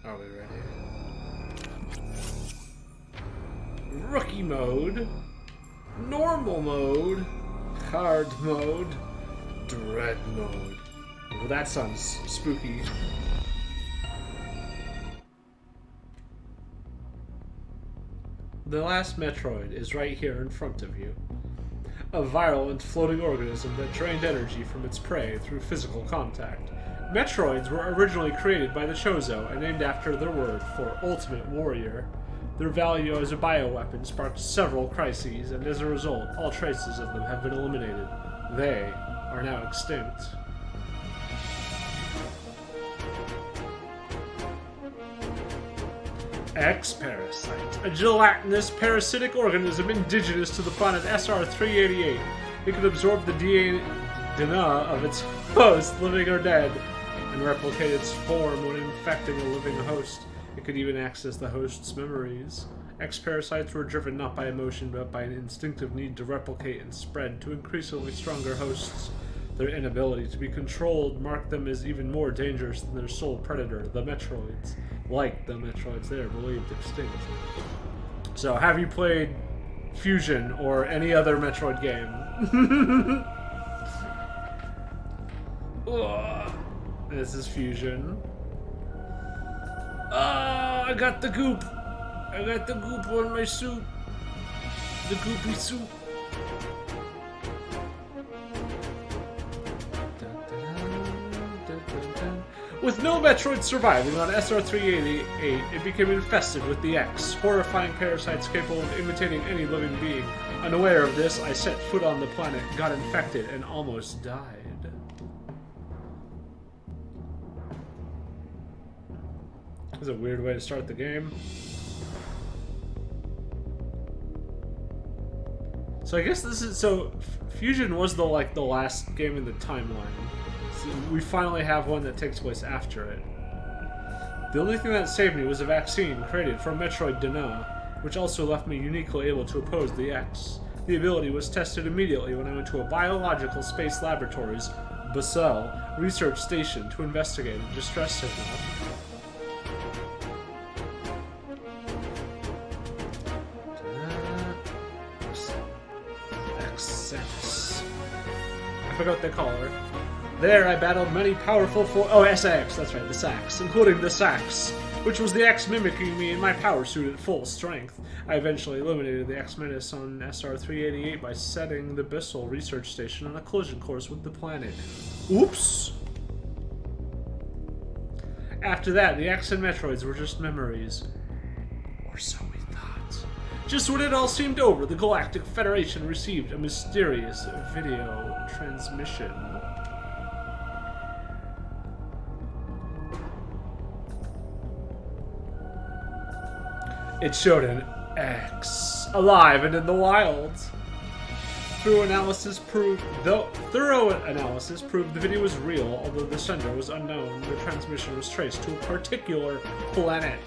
Are we ready? Rookie mode, normal mode, hard mode, dread mode. Well, that sounds spooky. The last Metroid is right here in front of you. A virulent floating organism that drained energy from its prey through physical contact. Metroids were originally created by the Chozo and named after their word for ultimate warrior. Their value as a bioweapon sparked several crises, and as a result, all traces of them have been eliminated. They are now extinct. X Parasites, a gelatinous parasitic organism indigenous to the planet SR-388. It can absorb the DNA of its host, living or dead, and replicate its form when infecting a living host. It could even access the host's memories. X Parasites were driven not by emotion, but by an instinctive need to replicate and spread to increasingly stronger hosts. Their inability to be controlled marked them as even more dangerous than their sole predator, the Metroids. Like the Metroids, they are believed extinct. So, have you played Fusion or any other Metroid game? This is Fusion. I got the goop. I got the goop on my suit. The goopy suit. With no Metroid surviving on SR-388, it became infested with the X, horrifying parasites capable of imitating any living being. Unaware of this, I set foot on the planet, got infected, and almost died. This is a weird way to start the game. So I guess this is... So, Fusion was the last game in the timeline. So we finally have one that takes place after it. The only thing that saved me was a vaccine created from Metroid Dread, which also left me uniquely able to oppose the X. The ability was tested immediately when I went to a biological space laboratory's Basel research station to investigate a distress signal. Samus. I forgot what they call her. There I battled many powerful SX, that's right, the Sax, including the Sax, which was the X mimicking me in my power suit at full strength. I eventually eliminated the X Menace on SR-388 by setting the Bissell research station on a collision course with the planet. Oops! After that, the X and Metroids were just memories. Or so we thought. Just when it all seemed over, the Galactic Federation received a mysterious video transmission. It showed an X, alive and in the wild. Thorough analysis proved the video was real, although the sender was unknown. The transmission was traced to a particular planet.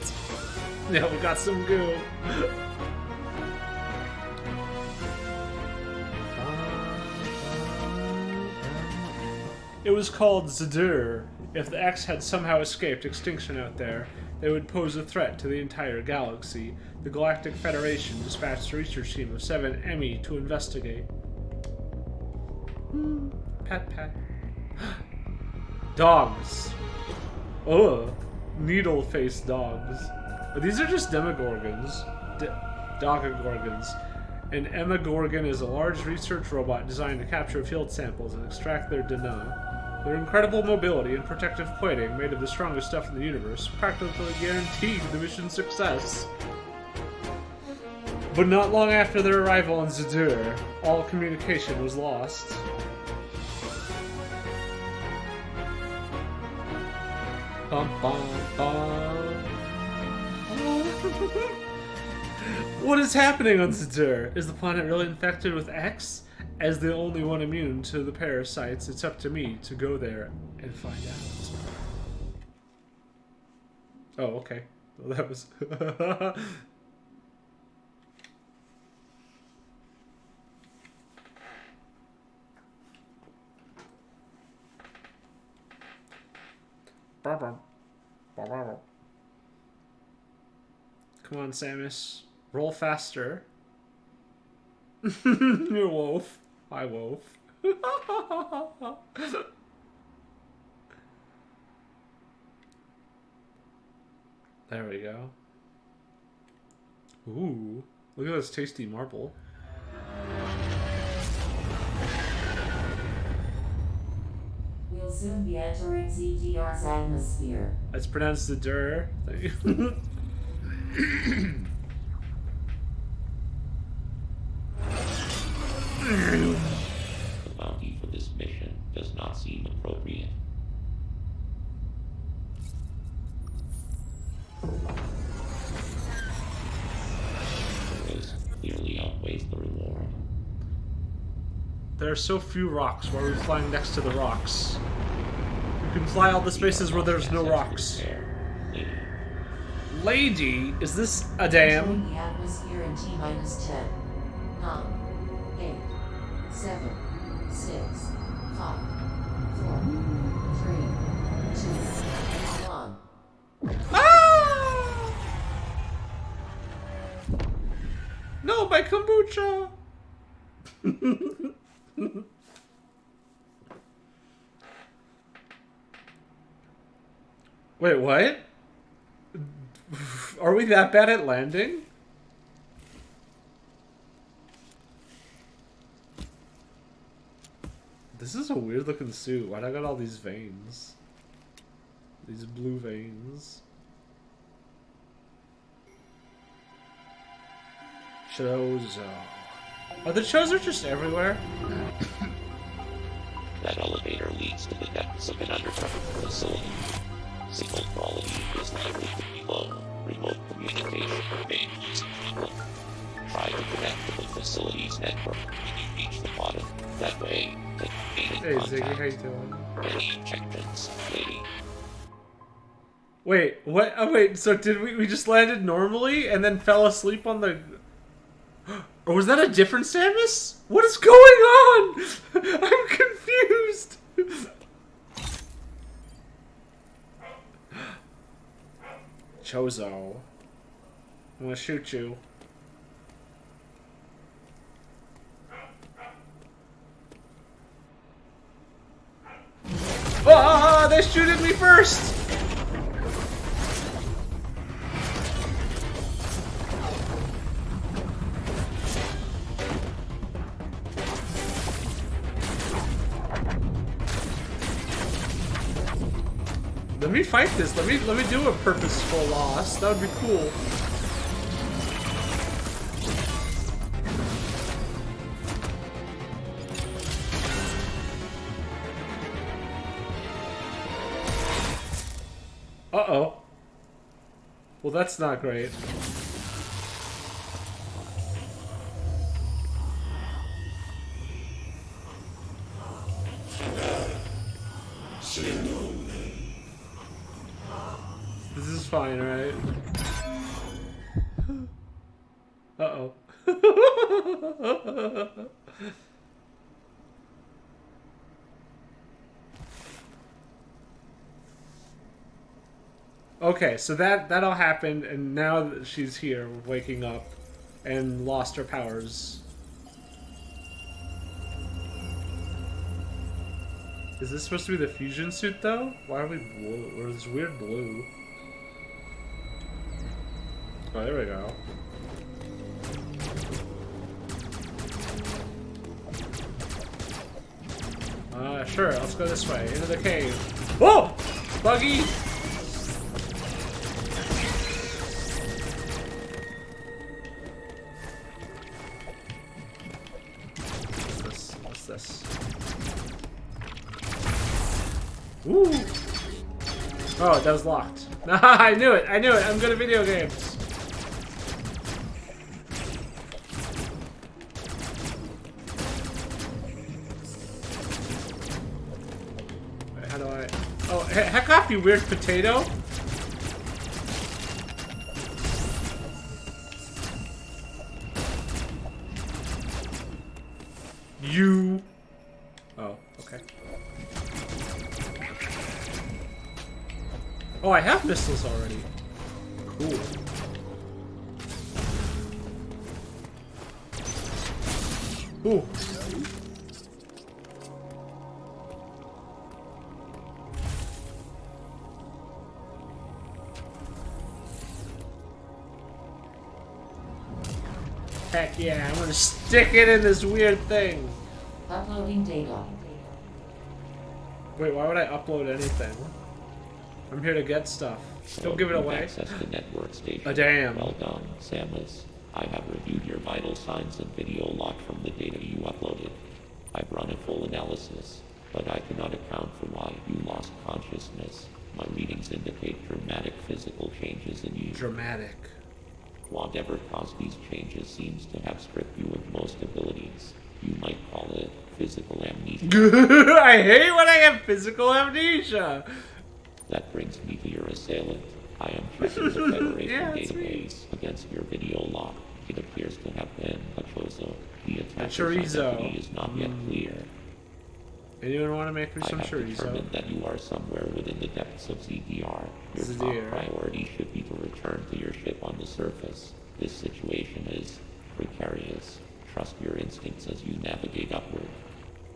Yeah, we got some goo. It was called Zadur. If the X had somehow escaped extinction out there, they would pose a threat to the entire galaxy. The Galactic Federation dispatched a research team of 7 Emmy to investigate. Pat pat. Dogs. Ugh. Needle-faced dogs. But these are just demogorgons. Dogagorgons. An Emagorgon is a large research robot designed to capture field samples and extract their DNA. Their incredible mobility and protective plating, made of the strongest stuff in the universe, practically guaranteed the mission's success. But not long after their arrival on Zadur, all communication was lost. Bum, bum, bum. What is happening on Zadur? Is the planet really infected with X? As the only one immune to the parasites, it's up to me to go there and find out. Oh, okay. Well, that was... Come on, Samus. Roll faster. You're Wolf. Hi, Wolf. There we go. Ooh. Look at this tasty marble. We'll soon be entering CGR's atmosphere. It's pronounced the dur thing. The bounty for this mission does not seem appropriate. The risk clearly outweighs the reward. There are so few rocks. Why are we flying next to the rocks? You can fly all the spaces where there's no rocks. Lady, is this a dam? Entering the atmosphere in T-minus 10, 9, 8, 7, 6, 5, 4, 3, 2, 1. Ah! No, my kombucha! Wait, what? Are we that bad at landing? This is a weird looking suit. Why'd I got all these veins? These blue veins. Chozo. Are the Chozo just everywhere? That elevator leads to the depths of an underground facility. Signal quality is likely to be low. Remote communication remains people. Try to connect to the facility's network when you reach the bottom. That way, the Hey Ziggy, how you doing? Any injections, lady. Wait, what? Oh wait, so did we just landed normally and then fell asleep on the... Or was that a different Samus? What is going on? I'm confused. Chozo. I'm gonna shoot you. Ah, they shooted me first! Let me fight this. Let me do a purposeful loss. That would be cool. Uh-oh. Well, that's not great. This is fine, right? Uh-oh. Okay, so that all happened, and now that she's here, waking up, and lost her powers. Is this supposed to be the fusion suit, though? Why are we blue? Or this weird blue? Oh, there we go. Sure, let's go this way, into the cave. Whoa! Buggy! What's this? Ooh! Oh, that was locked. I knew it! I knew it! I'm good at video games! Wait, how do I... Oh, heck off, you weird potato! You... Oh, okay. Oh, I have missiles already. Cool. Ooh. Heck yeah, I'm gonna stick it in this weird thing. Uploading data. Wait, why would I upload anything? I'm here to get stuff. Don't give it You've away. accessed the network station. Oh, damn. Well done, Samus. I have reviewed your vital signs and video log from the data you uploaded. I've run a full analysis, but I cannot account for why you lost consciousness. My readings indicate dramatic physical changes in you. Dramatic. Whatever caused these changes seems to have stripped you of most abilities. You might call it physical amnesia. I hate when I have physical amnesia. That brings me to your assailant. I am checking the Federation Yeah, it's me. database against your video log. It appears to have been a chozo. The attacker's chorizo. identity is not yet clear. Anyone want to make me I some have chorizo? determined that you are somewhere within the depths of ZDR. Your ZDR. top priority should be to return to your ship on the surface. This situation is precarious. Trust your instincts as you navigate upward.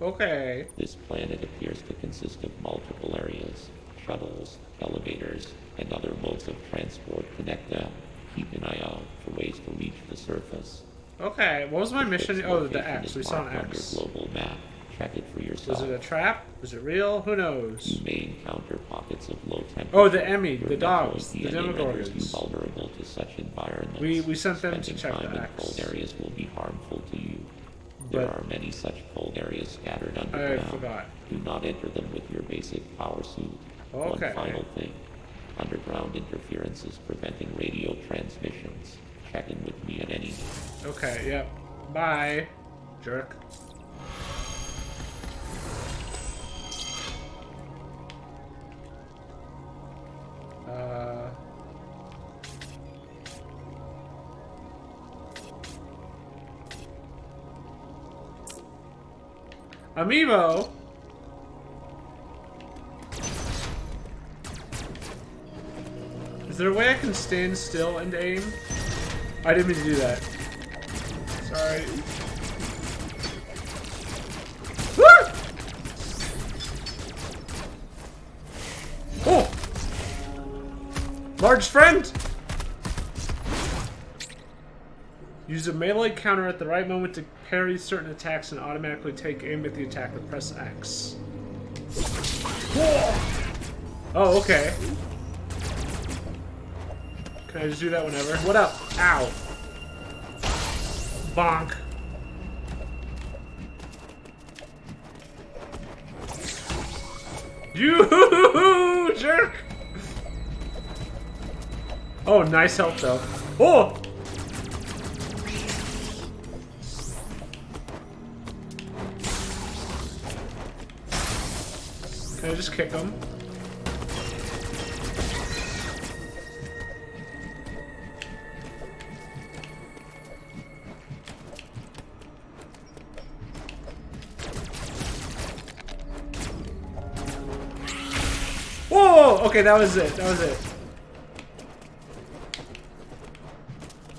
Okay. This planet appears to consist of multiple areas. Shuttles, elevators, and other modes of transport connect them. Keep an eye out for ways to reach the surface. Okay. What was my mission? Its Oh, the location X. is We saw an marked on X. your global map. Check it for Was yourself. it a trap? Was it real? Who knows? You may encounter pockets of low temperature. Oh, the Emmy, Your the dogs, Metroid the DNA renders you Demogorgons. vulnerable to such environments. We sent them to Spending check time the in X. cold areas will be harmful to you. There But- are many such cold areas scattered I underground. forgot. Do not enter them with your basic power suit. Okay. One final thing. Underground interference is preventing radio transmissions. Check in with me at any time. Okay, yep. Bye, jerk. Amiibo! Is there a way I can stand still and aim? I didn't mean to do that. Sorry. Ah! Oh! Large friend! Use a melee counter at the right moment to parry certain attacks and automatically take aim at the attacker. Press X. Oh, okay. Can I just do that whenever? What up? Ow. Bonk. You jerk! Oh, nice help though. Oh! Can I just kick him? Whoa! Okay, that was it. That was it.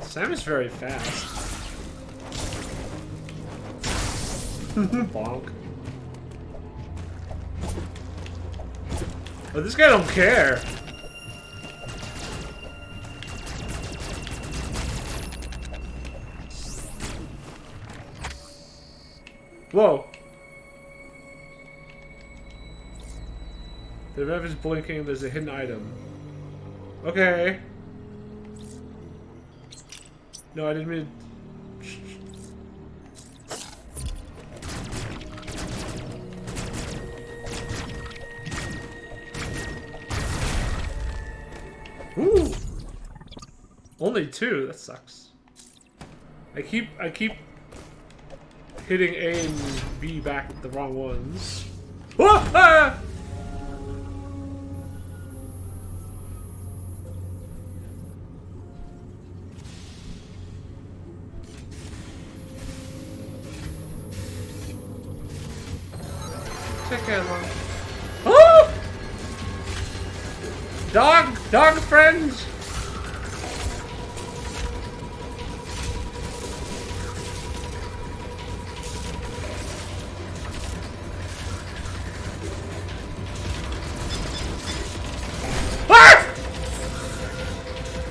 Samus very fast. Bonk. Oh, this guy don't care. Whoa. The rev is blinking, there's a hidden item. Okay. No, I didn't mean Ooh! Only two, that sucks. I keep hitting A and B back with the wrong ones. Ah! Ah! Take care, Mom. Oh! Dog friends!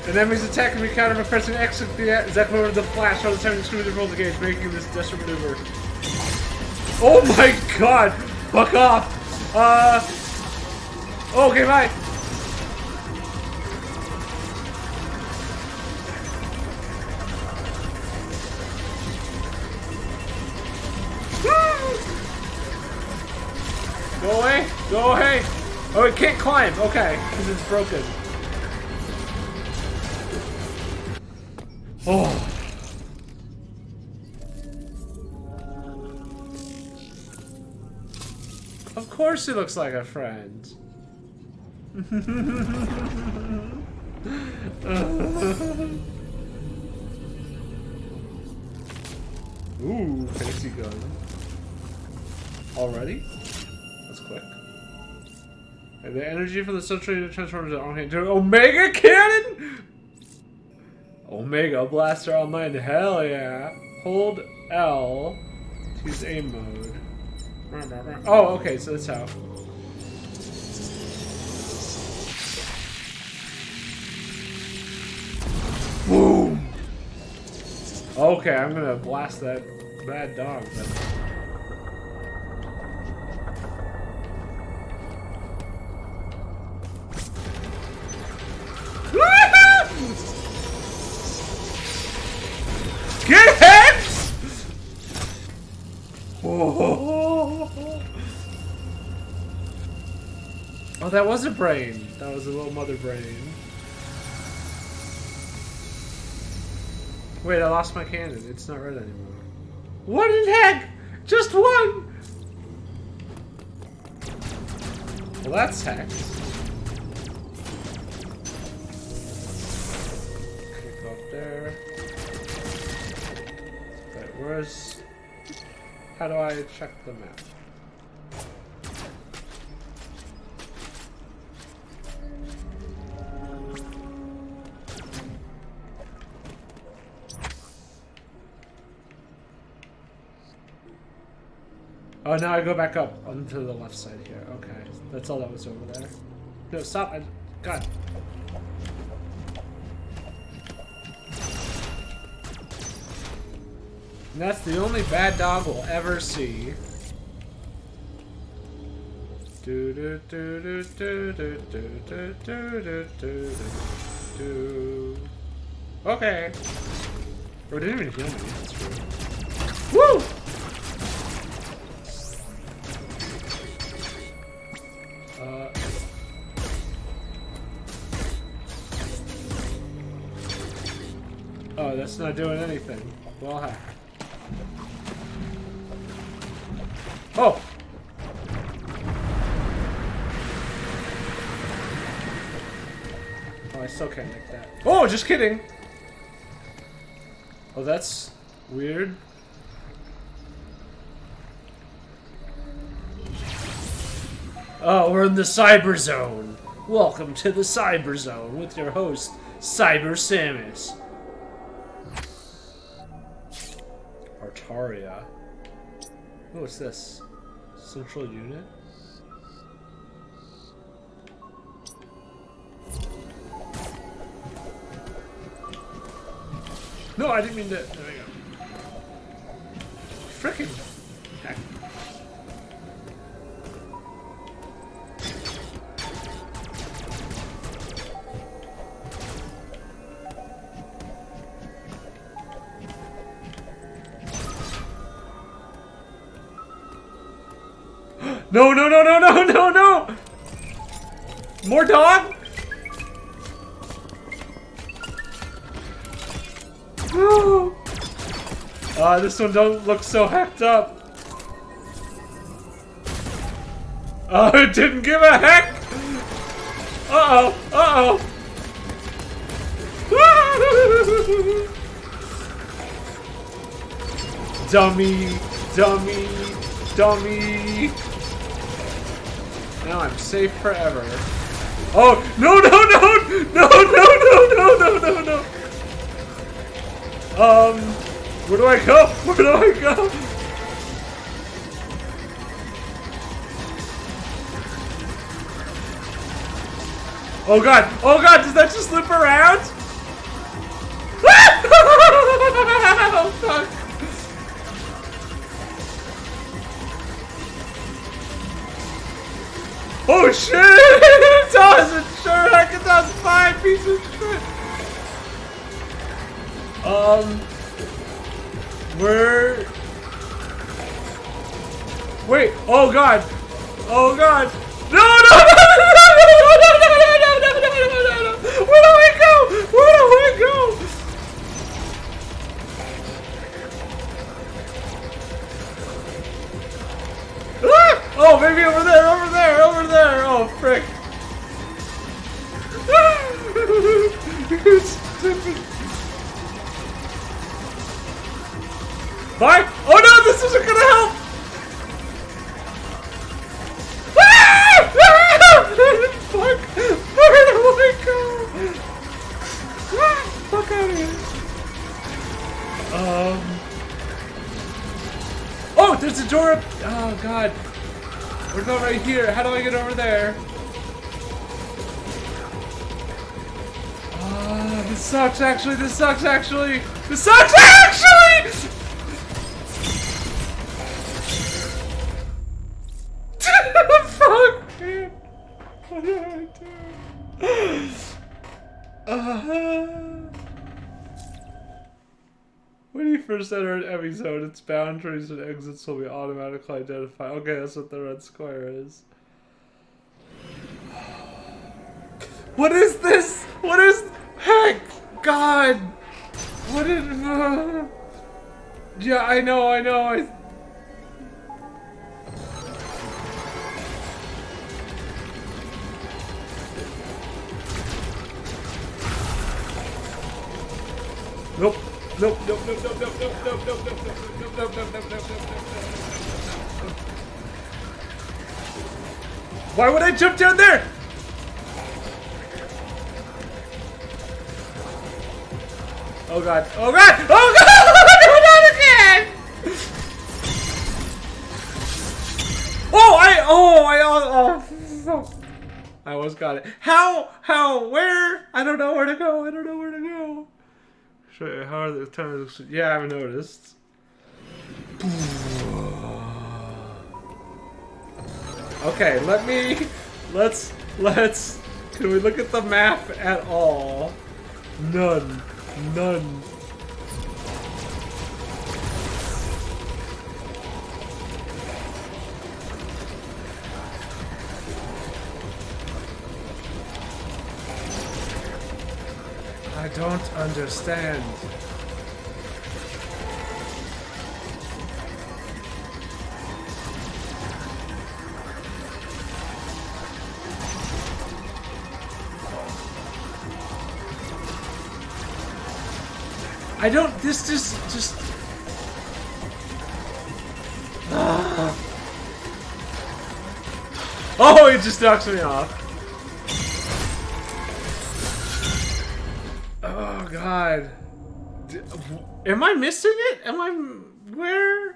An enemy's attack can be countered by pressing X with the exactly over the flash while the time to screw the roll the gauge, making this desperate maneuver. Oh my god! Fuck off! Okay, bye! Go away! Go away! Oh, it can't climb! Okay, because it's broken. Oh. Of course he looks like a friend. Ooh, fancy gun. Already? That's quick. And the energy from the central transforms into Omega Cannon! Omega Blaster online, hell yeah. Hold L to use aim mode. Oh, okay, so that's how. Boom! Okay, I'm gonna blast that bad dog then. Get hit! Oh, that was a brain. That was a little mother brain. Wait, I lost my cannon. It's not red anymore. What in heck? Just one! Well, that's hex. Kick off there. Wait, where's... How do I check the map? Oh, now I go back up onto the left side here. Okay, that's all that was over there. No, stop! God. And that's the only bad dog we'll ever see. Do do do do do do do do do do do. Okay. Oh, it didn't even heal me. That's rude. Woo! Oh, that's not doing anything. Well, heck. Oh! Oh, I still can't make that. Oh, just kidding! Oh, that's weird. Oh, we're in the Cyber Zone. Welcome to the Cyber Zone with your host, Cyber Samus. Artaria. Oh, what's this? Central unit? No, I didn't mean to. There we go. Frickin' heck. No, no, no, no, no, no, no! More dog? This one don't look so hacked up. Oh, it didn't give a heck! Uh-oh, uh-oh! Dummy, dummy, dummy! Now I'm safe forever. Oh, no, no, no! No, no, no, no, no, no, no! Where do I go? Where do I go? Oh god, does that just loop around? Oh, fuck. Oh shit! It doesn't! Sure heck it does! 5 pieces of shit! We're... Wait! Oh god! Oh god! No! No! No! Where do I go? Where do I go? Ah! Oh, maybe over there! Over there! Over there! Oh, frick! Stupid. Bye! Oh no, this isn't gonna help! Fuck! Where do I go? Fuck out of here! Oh, there's a door up. Oh god. We're not right here. How do I get over there? This sucks actually. This sucks actually. This sucks actually! Fuck, man. What did I do? When you first enter an enemy zone, its boundaries and exits will be automatically identified. Okay, that's what the red square is. What is this? What is... Heck! God! What is... Yeah, I know. Nope. Nope. Why would I jump down there? Oh god. Oh god! Oh god! Do that again! I almost got it. How? Where? I don't know where to go. How are the times? Yeah, I haven't noticed. Okay, let's. Can we look at the map at all? None. I don't understand. I don't. This just. Oh, it just knocks me off. Oh god. Am I missing it? Am I where?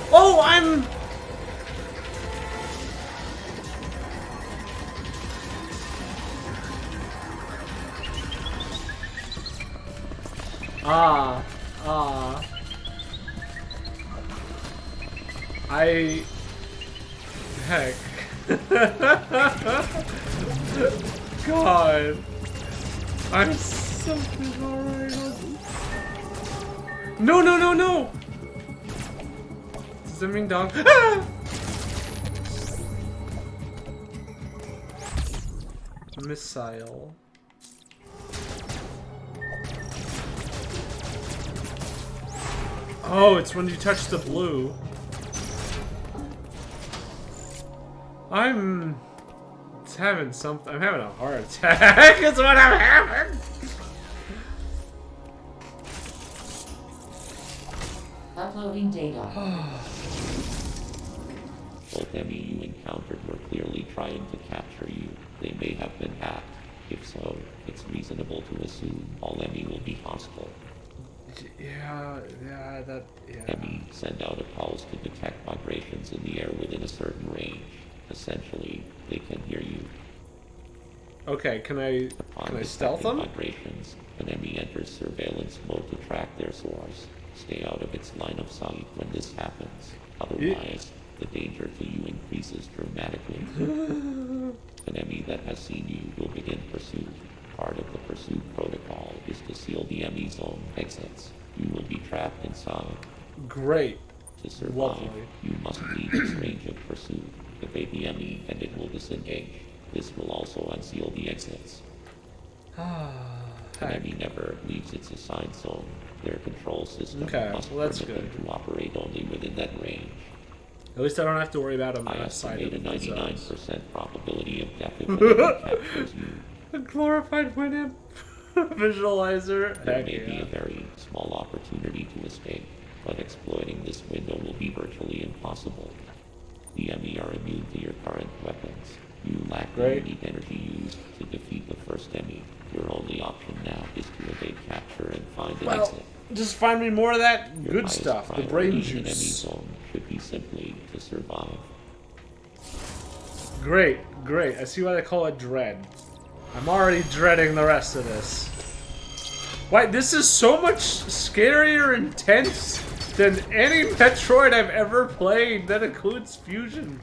Oh, I'm... Heck. God. I'm something alright. No! Zooming dog. Ah! Missile. Oh, it's when you touch the blue. having something. I'm having a heart attack. Is what I'm having. Uploading data. Both enemy you encountered were clearly trying to capture you. They may have been hacked. If so, it's reasonable to assume all enemy will be hostile. Yeah. Enemy send out a pulse to detect vibrations in the air within a certain range. Essentially, they can hear you. Okay, can I stealth them? Vibrations, an enemy enters surveillance mode to track their source. Stay out of its line of sight when this happens. Otherwise, the danger to you increases dramatically. An enemy that has seen you will begin pursuit. Part of the pursuit protocol is to seal the enemy zone exits. You will be trapped inside. Great. To survive, Lovely. you must leave its range of pursuit. Evade the enemy and it will disengage. This will also unseal the exits. An enemy never leaves its assigned zone. Their control system must that's permit them to operate only within that range. At least I don't have to worry about them I outside estimate of a the zones. 99% probability of death if an enemy captures you. A glorified Winamp visualizer. There Heck may be yeah. a very small opportunity to escape, but exploiting this window will be virtually impossible. The enemy are immune to your current weapons. You lack the unique energy used to defeat the first enemy. Your only option now is to evade capture and find an exit. Just find me more of that Your good highest stuff, the priority brain in enemy juice. zone should be simply to survive. Great. I see why they call it Dread. I'm already dreading the rest of this. Why, this is so much scarier and intense than any Metroid I've ever played that includes Fusion.